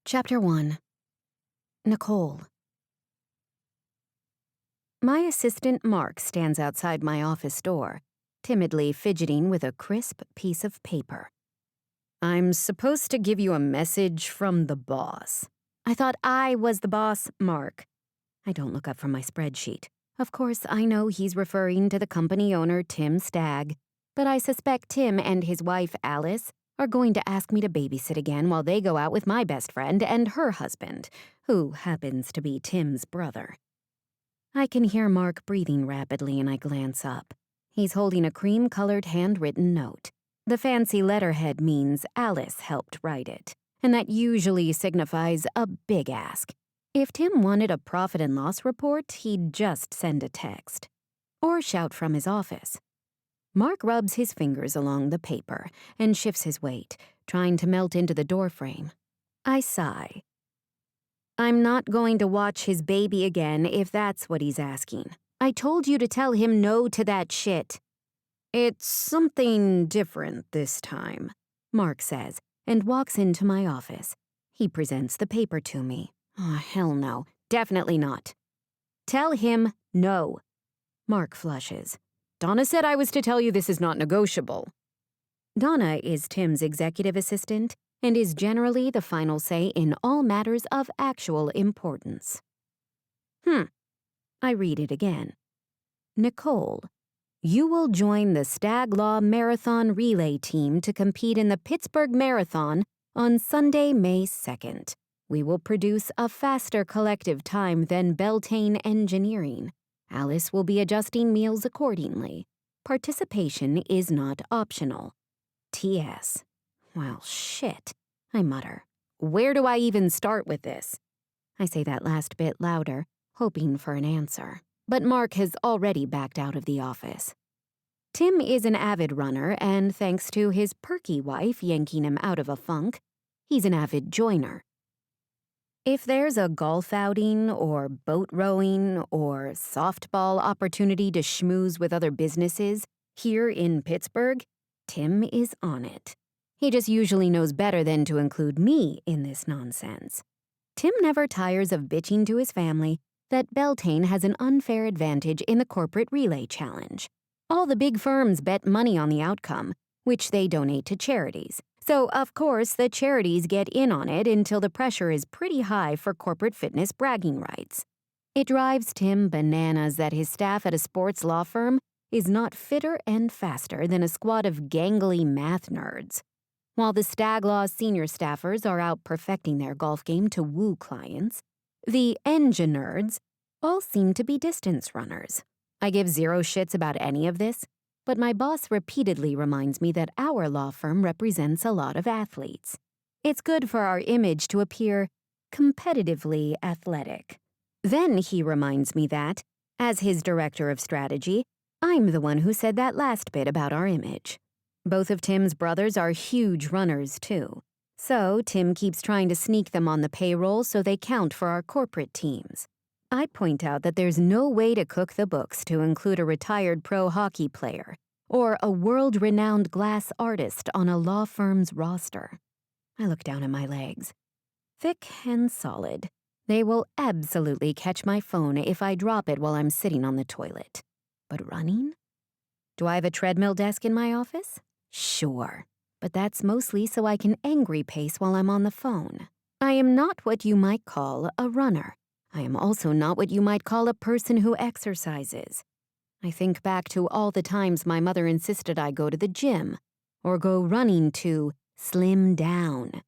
Chapter 1. Nicole. My assistant Mark stands outside my office door, timidly fidgeting with a crisp piece of paper. "I'm supposed to give you a message from the boss." "I thought I was the boss, Mark." I don't look up from my spreadsheet. Of course, I know he's referring to the company owner, Tim Stagg, but I suspect Tim and his wife, Alice, are going to ask me to babysit again while they go out with my best friend and her husband, who happens to be Tim's brother. I can hear Mark breathing rapidly and I glance up. He's holding a cream-colored handwritten note. The fancy letterhead means Alice helped write it, and that usually signifies a big ask. If Tim wanted a profit and loss report, he'd just send a text. Or shout from his office. Mark rubs his fingers along the paper and shifts his weight, trying to melt into the doorframe. I sigh. I'm not going to watch his baby again if that's what he's asking. I told you to tell him no to that shit. "It's something different this time," Mark says, and walks into my office. He presents the paper to me. Oh, hell no. Definitely not. "Tell him no." Mark flushes. "Donna said I was to tell you this is not negotiable." Donna is Tim's executive assistant and is generally the final say in all matters of actual importance. I read it again. "Nicole, you will join the Stag Law Marathon Relay Team to compete in the Pittsburgh Marathon on Sunday, May 2nd. We will produce a faster collective time than Beltane Engineering. Alice will be adjusting meals accordingly. Participation is not optional. T.S. Well, shit, I mutter. Where do I even start with this? I say that last bit louder, hoping for an answer. But Mark has already backed out of the office. Tim is an avid runner, and thanks to his perky wife yanking him out of a funk, he's an avid joiner. If there's a golf outing or boat rowing or softball opportunity to schmooze with other businesses here in Pittsburgh, Tim is on it. He just usually knows better than to include me in this nonsense. Tim never tires of bitching to his family that Beltane has an unfair advantage in the corporate relay challenge. All the big firms bet money on the outcome, which they donate to charities. So, of course, the charities get in on it until the pressure is pretty high for corporate fitness bragging rights. It drives Tim bananas that his staff at a sports law firm is not fitter and faster than a squad of gangly math nerds. While the Stag Law senior staffers are out perfecting their golf game to woo clients, the engine nerds all seem to be distance runners. I give zero shits about any of this, but my boss repeatedly reminds me that our law firm represents a lot of athletes. It's good for our image to appear competitively athletic. Then he reminds me that, as his director of strategy, I'm the one who said that last bit about our image. Both of Tim's brothers are huge runners, too. So Tim keeps trying to sneak them on the payroll so they count for our corporate teams. I point out that there's no way to cook the books to include a retired pro hockey player or a world-renowned glass artist on a law firm's roster. I look down at my legs. Thick and solid. They will absolutely catch my phone if I drop it while I'm sitting on the toilet. But running? Do I have a treadmill desk in my office? Sure. But that's mostly so I can angry pace while I'm on the phone. I am not what you might call a runner. I am also not what you might call a person who exercises. I think back to all the times my mother insisted I go to the gym, or go running to slim down,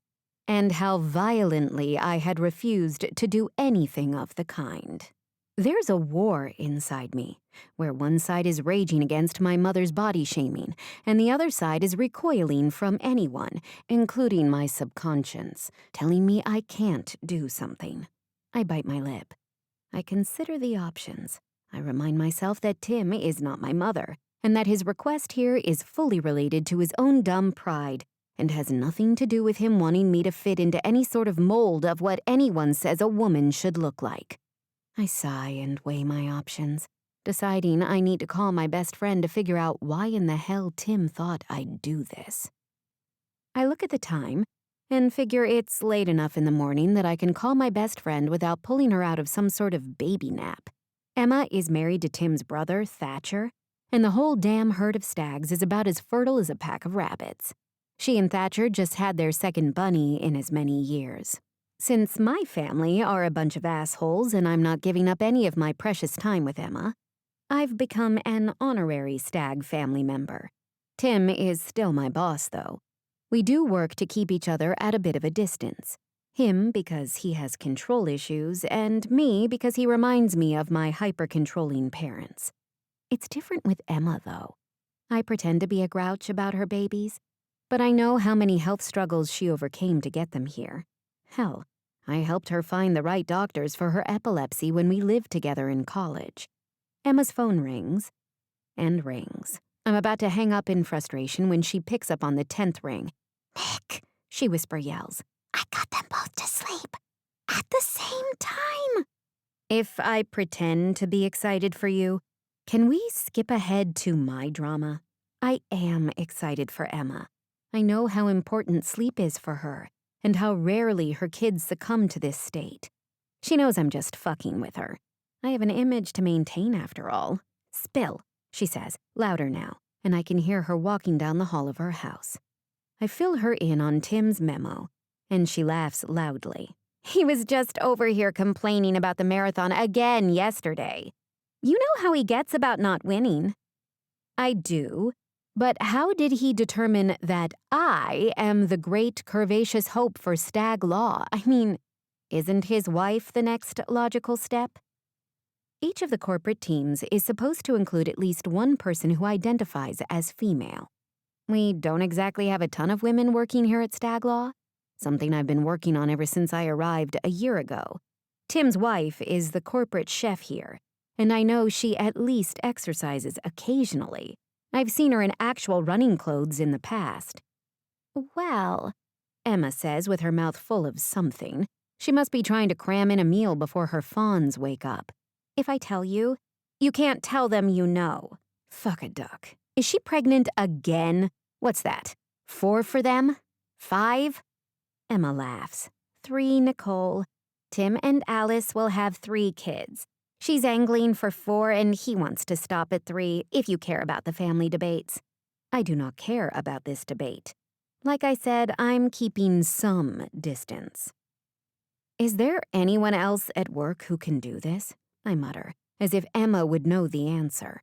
and how violently I had refused to do anything of the kind. There's a war inside me, where one side is raging against my mother's body shaming, and the other side is recoiling from anyone, including my subconscious, telling me I can't do something. I bite my lip. I consider the options. I remind myself that Tim is not my mother, and that his request here is fully related to his own dumb pride, and has nothing to do with him wanting me to fit into any sort of mold of what anyone says a woman should look like. I sigh and weigh my options, deciding I need to call my best friend to figure out why in the hell Tim thought I'd do this. I look at the time. and figure it's late enough in the morning that I can call my best friend without pulling her out of some sort of baby nap. Emma is married to Tim's brother, Thatcher, and the whole damn herd of stags is about as fertile as a pack of rabbits. She and Thatcher just had their second bunny in as many years. Since my family are a bunch of assholes and I'm not giving up any of my precious time with Emma, I've become an honorary stag family member. Tim is still my boss, though. We do work to keep each other at a bit of a distance. Him because he has control issues, and me because he reminds me of my hyper-controlling parents. It's different with Emma, though. I pretend to be a grouch about her babies, but I know how many health struggles she overcame to get them here. Hell, I helped her find the right doctors for her epilepsy when we lived together in college. Emma's phone rings and rings. I'm about to hang up in frustration when she picks up on the 10th ring. "Nick," she whisper yells. "I got them both to sleep at the same time." If I pretend to be excited for you, can we skip ahead to my drama? I am excited for Emma. I know how important sleep is for her, and how rarely her kids succumb to this state. She knows I'm just fucking with her. I have an image to maintain after all. "Spill," she says, louder now, and I can hear her walking down the hall of her house. I fill her in on Tim's memo, and she laughs loudly. "He was just over here complaining about the marathon again yesterday. You know how he gets about not winning." I do, but how did he determine that I am the great curvaceous hope for Stag Law? I mean, isn't his wife the next logical step? Each of the corporate teams is supposed to include at least one person who identifies as female. We don't exactly have a ton of women working here at Stag Law, something I've been working on ever since I arrived a year ago. Tim's wife is the corporate chef here, and I know she at least exercises occasionally. I've seen her in actual running clothes in the past. "Well," Emma says with her mouth full of something. She must be trying to cram in a meal before her fawns wake up. "If I tell you, you can't tell them you know." Fuck a duck. Is she pregnant again? What's that? 4 for them? 5? Emma laughs. 3, Nicole. Tim and Alice will have 3 kids. She's angling for 4 and he wants to stop at 3, if you care about the family debates. I do not care about this debate. Like I said, I'm keeping some distance. "Is there anyone else at work who can do this?" I mutter, as if Emma would know the answer.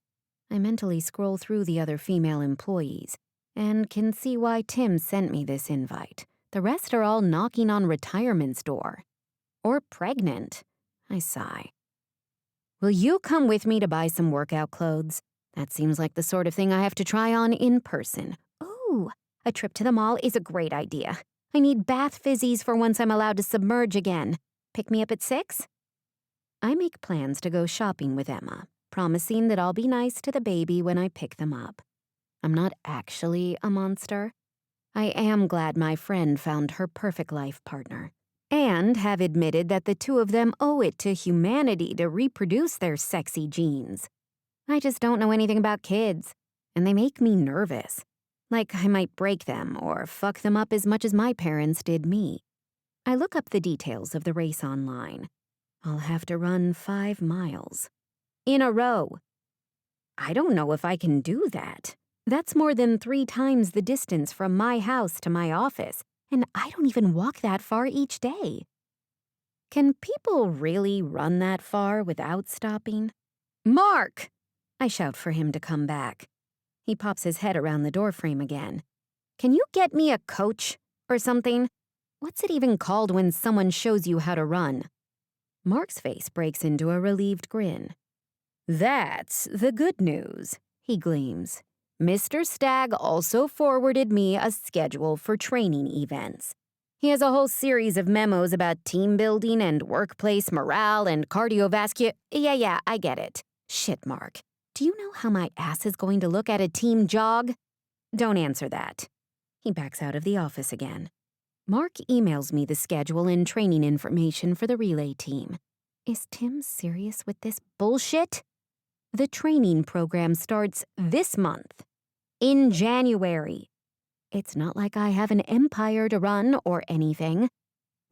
I mentally scroll through the other female employees, and can see why Tim sent me this invite. The rest are all knocking on retirement's door. Or pregnant. I sigh. "Will you come with me to buy some workout clothes? That seems like the sort of thing I have to try on in person." "Ooh, a trip to the mall is a great idea. I need bath fizzies for once I'm allowed to submerge again. Pick me up at 6? I make plans to go shopping with Emma, promising that I'll be nice to the baby when I pick them up. I'm not actually a monster. I am glad my friend found her perfect life partner, and have admitted that the two of them owe it to humanity to reproduce their sexy genes. I just don't know anything about kids, and they make me nervous. Like I might break them or fuck them up as much as my parents did me. I look up the details of the race online. I'll have to run 5 miles. In a row. I don't know if I can do that. That's more than 3 times the distance from my house to my office, and I don't even walk that far each day. Can people really run that far without stopping? "Mark!" I shout for him to come back. He pops his head around the doorframe again. "Can you get me a coach or something? What's it even called when someone shows you how to run?" Mark's face breaks into a relieved grin. "That's the good news," he gleams. "Mr. Stag also forwarded me a schedule for training events. He has a whole series of memos about team building and workplace morale and cardiovascular— Yeah, I get it. Shit, Mark. Do you know how my ass is going to look at a team jog? Don't answer that." He backs out of the office again. Mark emails me the schedule and training information for the relay team. Is Tim serious with this bullshit? The training program starts this month, in January. It's not like I have an empire to run or anything.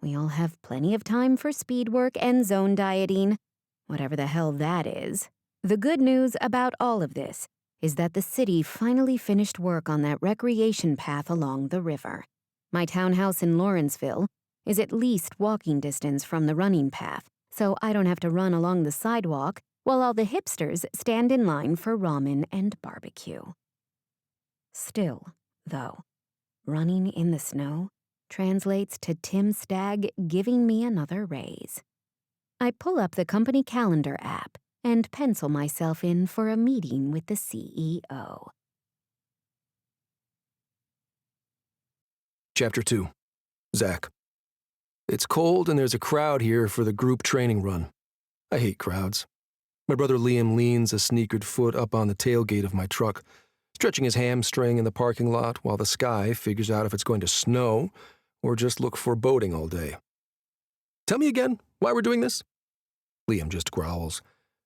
We all have plenty of time for speed work and zone dieting, whatever the hell that is. The good news about all of this is that the city finally finished work on that recreation path along the river. My townhouse in Lawrenceville is at least walking distance from the running path, so I don't have to run along the sidewalk while all the hipsters stand in line for ramen and barbecue. Still, though, running in the snow translates to Tim Stagg giving me another raise. I pull up the company calendar app and pencil myself in for a meeting with the CEO. Chapter 2. Zack. It's cold and there's a crowd here for the group training run. I hate crowds. My brother Liam leans a sneakered foot up on the tailgate of my truck, stretching his hamstring in the parking lot while the sky figures out if it's going to snow or just look foreboding all day. Tell me again why we're doing this? Liam just growls,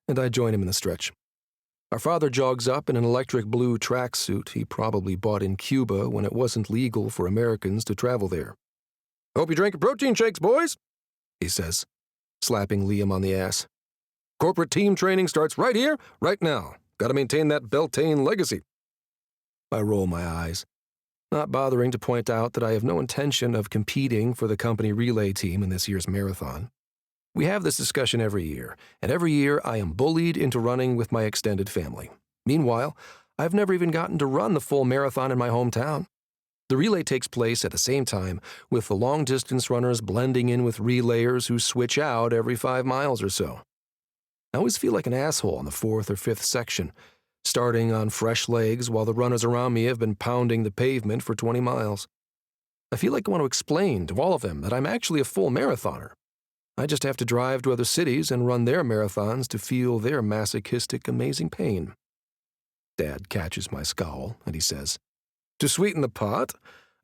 and I join him in the stretch. Our father jogs up in an electric blue tracksuit he probably bought in Cuba when it wasn't legal for Americans to travel there. Hope you drank your protein shakes, boys, he says, slapping Liam on the ass. Corporate team training starts right here, right now. Gotta maintain that Beltane legacy. I roll my eyes, not bothering to point out that I have no intention of competing for the company relay team in this year's marathon. We have this discussion every year, and every year I am bullied into running with my extended family. Meanwhile, I've never even gotten to run the full marathon in my hometown. The relay takes place at the same time, with the long-distance runners blending in with relayers who switch out every 5 miles or so. I always feel like an asshole on the 4th or 5th section, starting on fresh legs while the runners around me have been pounding the pavement for 20 miles. I feel like I want to explain to all of them that I'm actually a full marathoner. I just have to drive to other cities and run their marathons to feel their masochistic, amazing pain. Dad catches my scowl, and he says, to sweeten the pot,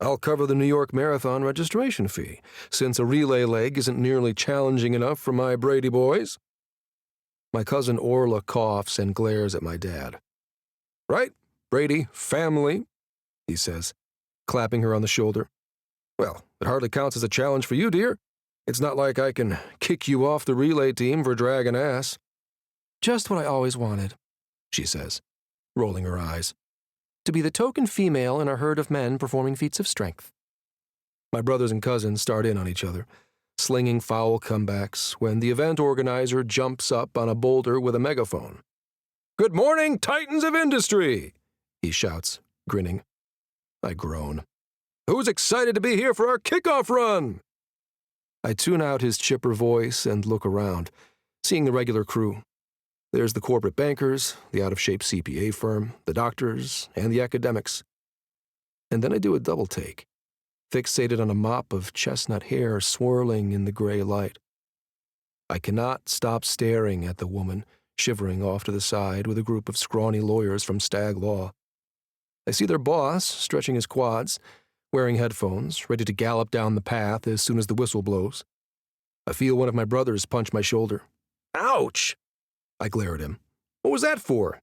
I'll cover the New York Marathon registration fee, since a relay leg isn't nearly challenging enough for my Brady boys. My cousin Orla coughs and glares at my dad. Right, Brady Family, he says, clapping her on the shoulder. Well, it hardly counts as a challenge for you, dear. It's not like I can kick you off the relay team for dragging ass. Just what I always wanted, she says, rolling her eyes. To be the token female in a herd of men performing feats of strength. My brothers and cousins start in on each other, slinging foul comebacks when the event organizer jumps up on a boulder with a megaphone. Good morning, titans of industry, he shouts, grinning. I groan. Who's excited to be here for our kickoff run? I tune out his chipper voice and look around, seeing the regular crew. There's the corporate bankers, the out-of-shape CPA firm, the doctors, and the academics. And then I do a double take, fixated on a mop of chestnut hair swirling in the gray light. I cannot stop staring at the woman shivering off to the side with a group of scrawny lawyers from Stag Law. I see their boss stretching his quads, wearing headphones, ready to gallop down the path as soon as the whistle blows. I feel one of my brothers punch my shoulder. Ouch! I glare at him. What was that for?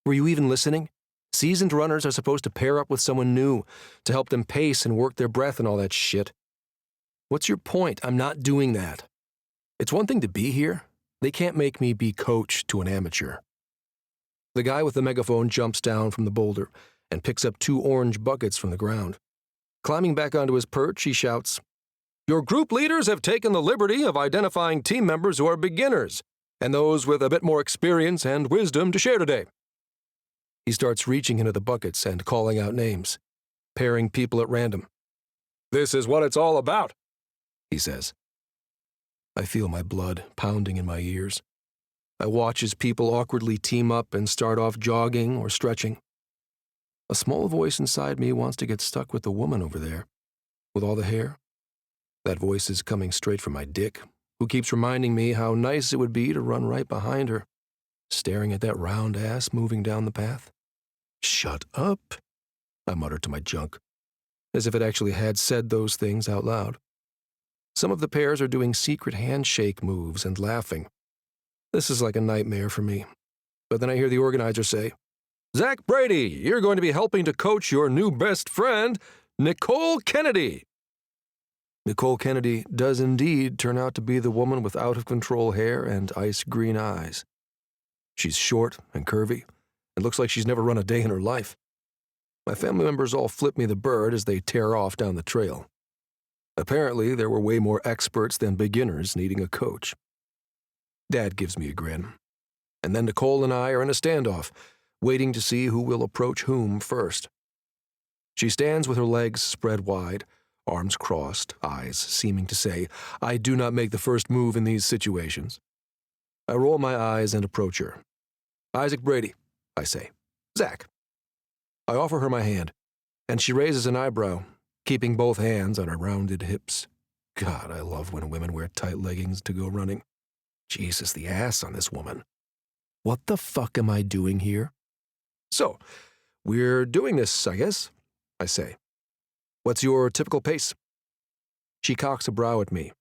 Were you even listening? Seasoned runners are supposed to pair up with someone new, to help them pace and work their breath and all that shit. What's your point? I'm not doing that. It's one thing to be here. They can't make me be coach to an amateur. The guy with the megaphone jumps down from the boulder and picks up 2 orange buckets from the ground. Climbing back onto his perch, he shouts, Your group leaders have taken the liberty of identifying team members who are beginners, and those with a bit more experience and wisdom to share today. He starts reaching into the buckets and calling out names, pairing people at random. This is what it's all about, he says. I feel my blood pounding in my ears. I watch as people awkwardly team up and start off jogging or stretching. A small voice inside me wants to get stuck with the woman over there, with all the hair. That voice is coming straight from my dick, who keeps reminding me how nice it would be to run right behind her, staring at that round ass moving down the path. Shut up, I muttered to my junk, as if it actually had said those things out loud. Some of the pairs are doing secret handshake moves and laughing. This is like a nightmare for me. But then I hear the organizer say, Zack Brady, you're going to be helping to coach your new best friend, Nicole Kennedy! Nicole Kennedy does indeed turn out to be the woman with out-of-control hair and ice-green eyes. She's short and curvy, and looks like she's never run a day in her life. My family members all flip me the bird as they tear off down the trail. Apparently, there were way more experts than beginners needing a coach. Dad gives me a grin, and then Nicole and I are in a standoff, waiting to see who will approach whom first. She stands with her legs spread wide, arms crossed, eyes seeming to say, "I do not make the first move in these situations." I roll my eyes and approach her. "Isaac Brady," I say. "Zack." I offer her my hand, and she raises an eyebrow, keeping both hands on her rounded hips. God, I love when women wear tight leggings to go running. Jesus, the ass on this woman. What the fuck am I doing here? "So, we're doing this, I guess," I say. "What's your typical pace?" She cocks a brow at me.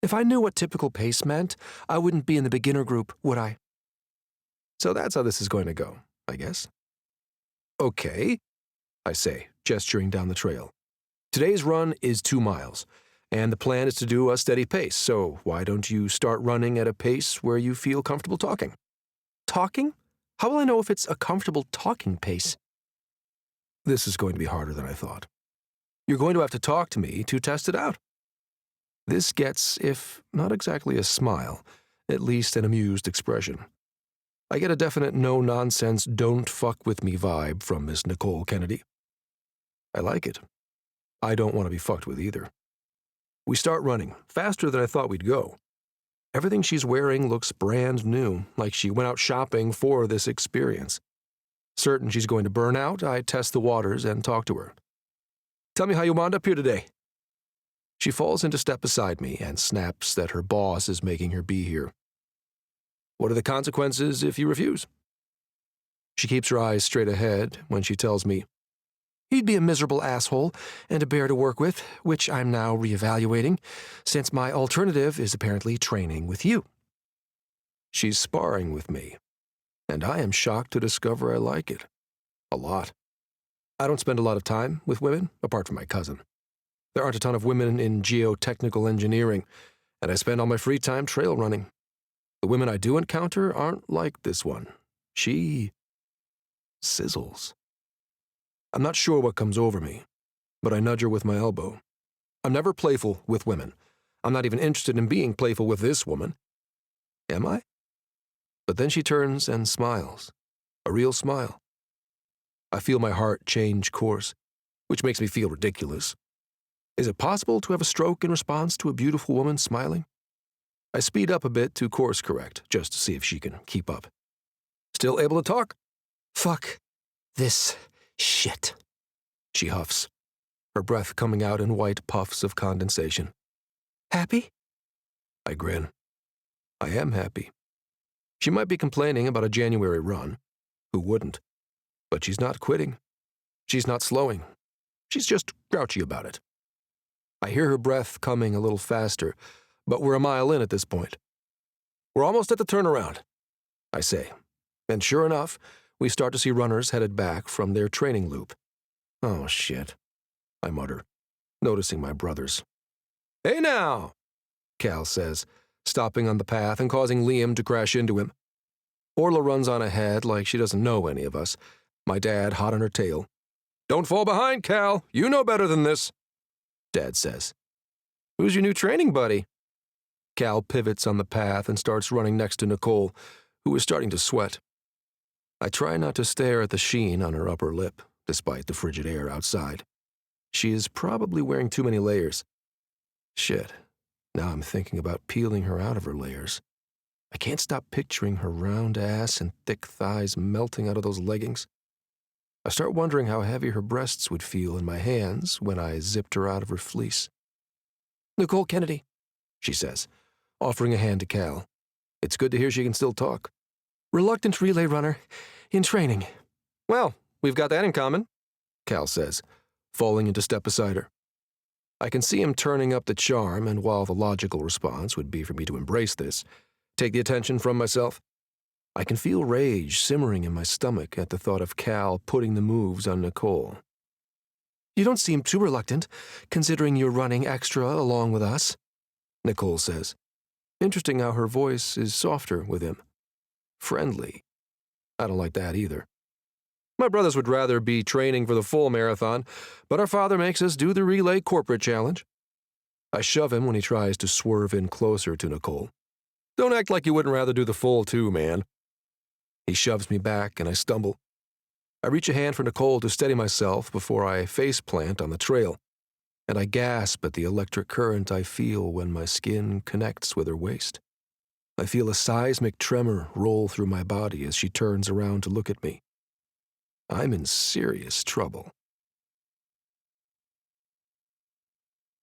"If I knew what typical pace meant, I wouldn't be in the beginner group, would I?" So that's how this is going to go, I guess. "Okay," I say, gesturing down the trail. "Today's run is 2 miles, and the plan is to do a steady pace, so why don't you start running at a pace where you feel comfortable talking?" "Talking? How will I know if it's a comfortable talking pace?" This is going to be harder than I thought. You're going to have to talk to me to test it out. This gets, if not exactly a smile, at least an amused expression. I get a definite no-nonsense, don't-fuck-with-me vibe from Miss Nicole Kennedy. I like it. I don't want to be fucked with either. We start running, faster than I thought we'd go. Everything she's wearing looks brand new, like she went out shopping for this experience. Certain she's going to burn out, I test the waters and talk to her. "Tell me how you wound up here today." She falls into step beside me and snaps that her boss is making her be here. "What are the consequences if you refuse?" She keeps her eyes straight ahead when she tells me, "He'd be a miserable asshole and a bear to work with, which I'm now reevaluating, since my alternative is apparently training with you." She's sparring with me, and I am shocked to discover I like it. A lot. I don't spend a lot of time with women, apart from my cousin. There aren't a ton of women in geotechnical engineering, and I spend all my free time trail running. The women I do encounter aren't like this one. She sizzles. I'm not sure what comes over me, but I nudge her with my elbow. I'm never playful with women. I'm not even interested in being playful with this woman. Am I? But then she turns and smiles. A real smile. I feel my heart change course, which makes me feel ridiculous. Is it possible to have a stroke in response to a beautiful woman smiling? I speed up a bit to course correct, just to see if she can keep up. "Still able to talk?" "Fuck this shit," she huffs, her breath coming out in white puffs of condensation. "Happy?" I grin. I am happy. She might be complaining about a January run. Who wouldn't? But she's not quitting. She's not slowing. She's just grouchy about it. I hear her breath coming a little faster, but we're a mile in at this point. "We're almost at the turnaround," I say, and sure enough, we start to see runners headed back from their training loop. "Oh, shit," I mutter, noticing my brothers. "Hey now," Cal says, stopping on the path and causing Liam to crash into him. Orla runs on ahead like she doesn't know any of us, my dad hot on her tail. "Don't fall behind, Cal. You know better than this," Dad says. "Who's your new training buddy?" Cal pivots on the path and starts running next to Nicole, who is starting to sweat. I try not to stare at the sheen on her upper lip, despite the frigid air outside. She is probably wearing too many layers. Shit, now I'm thinking about peeling her out of her layers. I can't stop picturing her round ass and thick thighs melting out of those leggings. I start wondering how heavy her breasts would feel in my hands when I zipped her out of her fleece. "Nicole Kennedy," she says, offering a hand to Cal. It's good to hear she can still talk. "Reluctant relay runner, in training." "Well, we've got that in common," Cal says, falling into step beside her. I can see him turning up the charm, and while the logical response would be for me to embrace this, take the attention from myself, I can feel rage simmering in my stomach at the thought of Cal putting the moves on Nicole. You don't seem too reluctant, considering you're running extra along with us, Nicole says. Interesting how her voice is softer with him. Friendly. I don't like that either. My brothers would rather be training for the full marathon, but our father makes us do the relay corporate challenge. I shove him when he tries to swerve in closer to Nicole. Don't act like you wouldn't rather do the full too, man. He shoves me back and I stumble. I reach a hand for Nicole to steady myself before I face plant on the trail, and I gasp at the electric current I feel when my skin connects with her waist. I feel a seismic tremor roll through my body as she turns around to look at me. I'm in serious trouble.